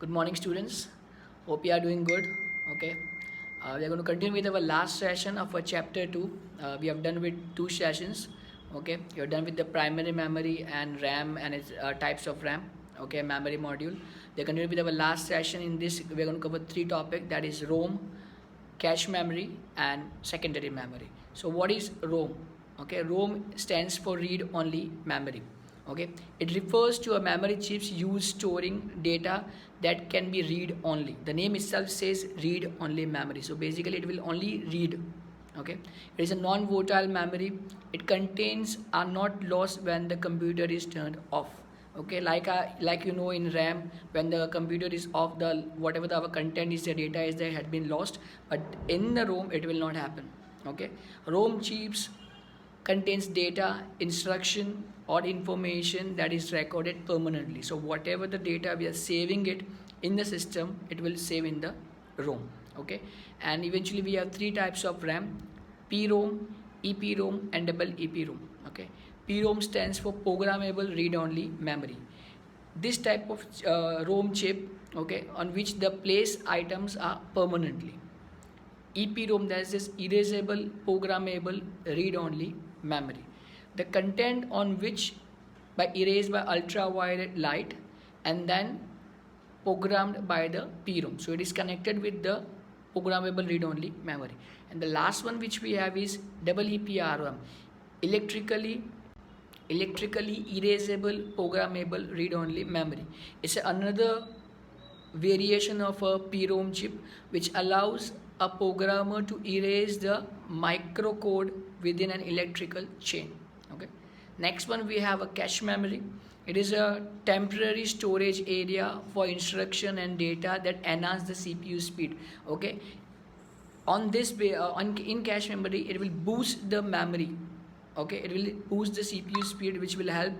Good morning, students. Hope you are doing good. Okay. We are going to continue with our last session of our chapter 2. We have done with 2 sessions. Okay. You're done with the primary memory and RAM and its types of RAM. Okay. Memory module. We continue with our last session. In this, we are going to cover 3 topics, that is ROM, cache memory, and secondary memory. So, what is ROM? Okay. ROM stands for read only memory. Okay, it refers to a memory chips used storing data that can be read only. The name itself says read only memory, so basically it will only read. Okay, it is a non-volatile memory. It contains are not lost when the computer is turned off. Okay, like you know, in RAM, when the computer is off, the whatever our content is, the data is there, had been lost, but in the ROM it will not happen. Okay, ROM chips contains data, instruction, or information that is recorded permanently. So whatever the data we are saving it in the system, it will save in the ROM. Okay, and eventually we have 3 types of RAM: PROM, EPROM, and double EPROM. Okay, PROM stands for programmable read-only memory. This type of ROM chip, okay, on which the place items are permanently. EPROM, that is erasable programmable read-only memory. The content on which by erased by ultraviolet light and then programmed by the PROM. So it is connected with the programmable read-only memory. And the last one which we have is double EPROM, electrically erasable programmable read-only memory. It's another variation of a PROM chip which allows a programmer to erase the microcode within an electrical chain. Okay. Next one, we have a cache memory. It is a temporary storage area for instruction and data that enhance the CPU speed. Okay. On this in cache memory, it will boost the memory. Okay, it will boost the CPU speed, which will help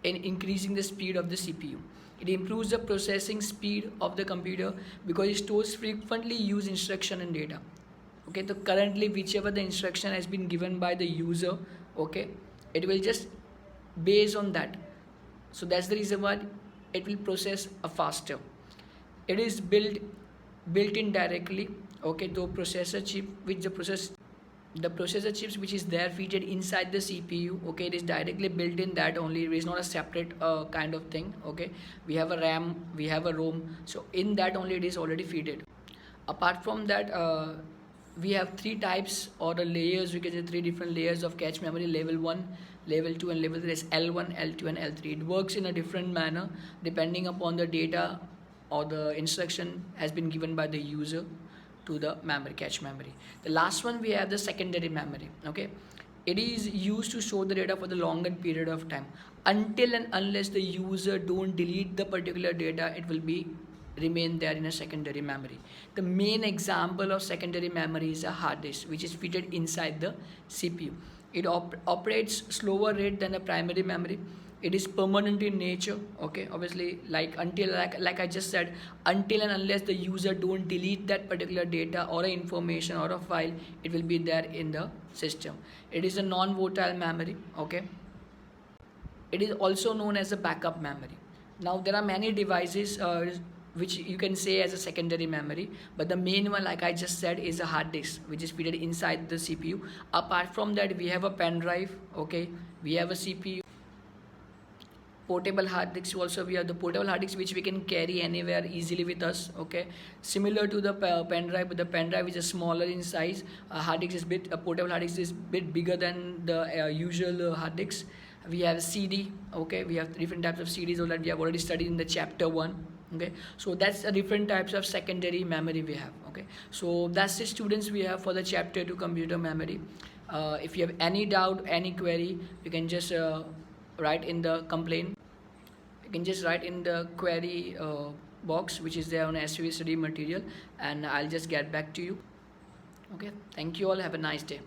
in increasing the speed of the CPU. It improves the processing speed of the computer because it stores frequently used instruction and data. Okay, so currently whichever the instruction has been given by the user, okay, it will just base on that. So that's the reason why it will process faster. It is built in directly, okay, to processor chip, which the processor chips which is there fitted inside the CPU. Okay, it is directly built in that only. It is not a separate kind of thing. Okay, we have a RAM, we have a ROM, so in that only it is already fitted. Apart from that, we have 3 types or the layers. We can say 3 different layers of cache memory: level 1, level 2, and level 3. Is L1, L2, and L3. It works in a different manner depending upon the data or the instruction has been given by the user to the memory, cache memory. The last one, we have the secondary memory. Okay, it is used to store the data for the longer period of time. Until and unless the user don't delete the particular data, it will be remain there in a secondary memory. The main example of secondary memory is a hard disk, which is fitted inside the CPU. It operates slower rate than the primary memory. It is permanent in nature. Okay, obviously, like I just said, until and unless the user don't delete that particular data or information or a file, it will be there in the system. It is a non-volatile memory. Okay, it is also known as a backup memory. Now there are many devices which you can say as a secondary memory, but the main one, like I just said, is a hard disk which is fitted inside the CPU. Apart from that, we have a pen drive. Okay, we have a CPU. Portable hard disks also, we have the portable hard disks which we can carry anywhere easily with us. Okay, similar to the pen drive, but the pen drive is a smaller in size. Hard disk is portable hard disk is bit bigger than the usual hard disks. We have CD. Okay, we have different types of CDs that we have already studied in the chapter 1. Okay, so that's a different types of secondary memory we have. Okay, so that's the students we have for the chapter 2 computer memory. If you have any doubt, any query, you can just write in the complaint. You can just write in the query box which is there on SUV study material, and I'll just get back to you. Okay, thank you all, have a nice day.